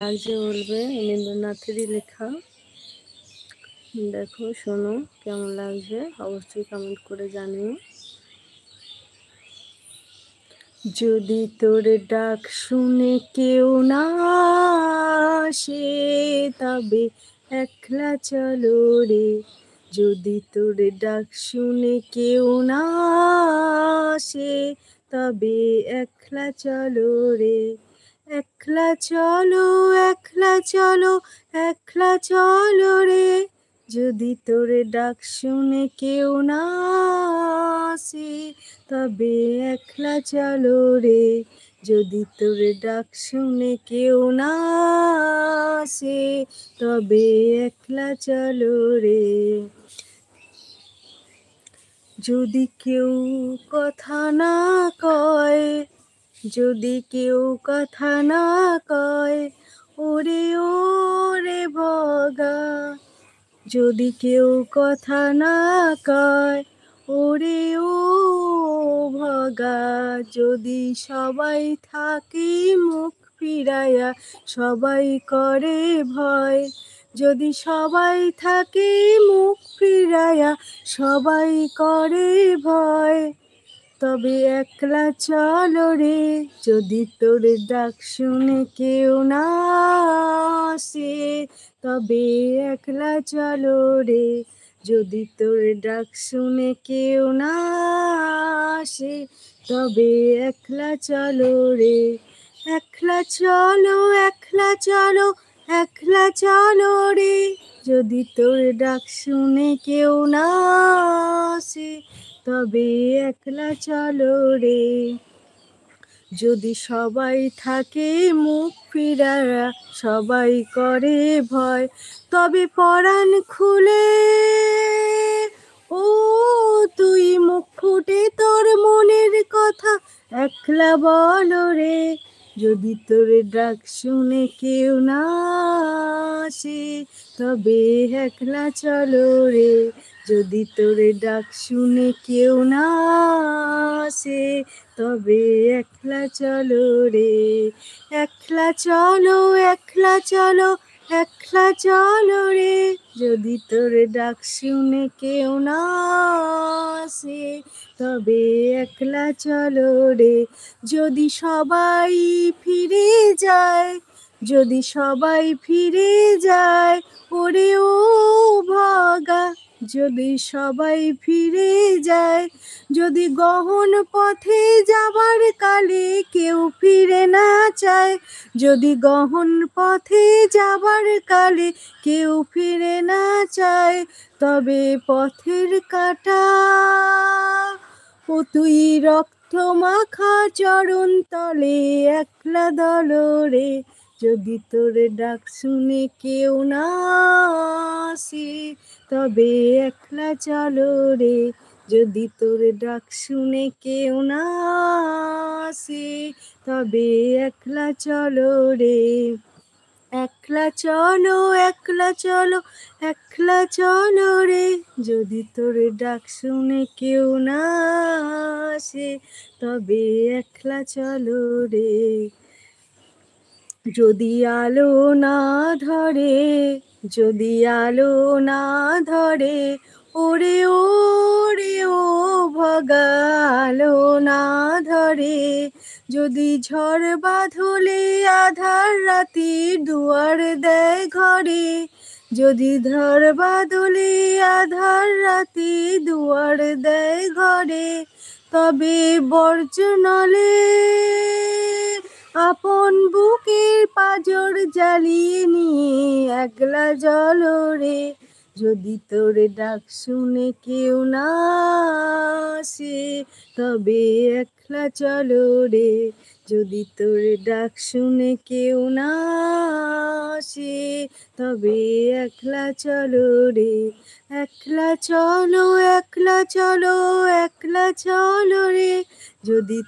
লাগছে বলবে, নীলেন্দ্রনাথেরই লেখা। দেখো, শোনো কেমন লাগছে, অবশ্যই কমেন্ট করে জানিও। যদি তোর ডাক শুনে কেউ না আসে, তবে একলা চলো রে। যদি তোর ডাক শুনে কেউ না আসে, তবে একলা চলো রে। একলা চলো, একলা চলো, একলা চলো রে। যদি তোর ডাক শুনে কেউ না আসে, তবে একলা চলো রে। যদি তোর ডাক শুনে কেউ না আসে, তবে একলা চলো রে। যদি কেউ কথা না কয়, যদি কেউ কথা না কয়, ওরে ওরে ভগা। যদি কেউ কথা না কয়, ওরে ও ভগা। যদি সবাই থাকে মুখ ফিরাইয়া, সবাই করে ভয়। যদি সবাই থাকে মুখ ফিরাইয়া, সবাই করে ভয়, তবে একলা চলো রে। যদি তোর ডাক শুনে কেউ না আসে, তবে একলা চলো রে। যদি তোর ডাক শুনে কেউ না আসে, তবে একলা চলো রে। একলা চলো, একলা চলো, একলা চলো রে। যদি তোর ডাক শুনে কেউ না আসে, তবে একলা চলো রে। যদি সবাই থাকে মুখ ফিরায়া, সবাই করে ভয়, তবে পরাণ খুলে ও তুই মুখ ফুটে তোর মনের কথা একলা বলো রে। যদি তোর ডাক শুনে কেউ না আসে, তবে একলা চলো রে। যদি তোর ডাক শুনে কেউ না আসে, তবে একলা চলো রে। একলা চলো, একলা চলো, একলা চলো রে। যদি তোর ডাক শুনে কেউ না আসে, তবে একলা চলো রে। যদি সবাই ফিরে যায়, যদি সবাই ফিরে যায়, ওরে ও ভাগা। যদি সবাই ফিরে যায়, যদি গহন পথে যাবার কালে কেউ ফিরে না চায়, যদি গহন পথে যাবার কালে কেউ ফিরে না চায়, তবে পথের কাঁটা ও তুই রক্ত মাখা চরণ তলে একলা দলরে। যদি তোর ডাক শুনে কেউ না আসে, তবে একলা চলো রে। যদি তোর ডাক শুনে কেউ না আসে, তবে একলা চলো রে। একলা চলো, একলা চলো, একলা চলো রে। যদি তোর ডাক শুনে কেউ না আসে, তবে একলা চলো রে। যদি আলো না ধরে, যদি আলো না ধরে, ওরে ওরে ও ভগা। আলো না ধরে, যদি ঝড় বাদলে আধার রাতি দুয়ার দেয় ঘরে, যদি ঝড় বাদলে আধার রাতি দুয়ার দেয় ঘরে, তবে বর্জনলে আপন বুকের পাঁজর জ্বালিয়ে নিয়ে একলা জলরে। যদি তোর ডাক শুনে কেউ না আসে, তবে একলা চলো রে। যদি তোর ডাক শুনে কেউ না আসে, তবে একলা চলো রে। একলা চলো, একলা চলো, একলা চলো রে। যদি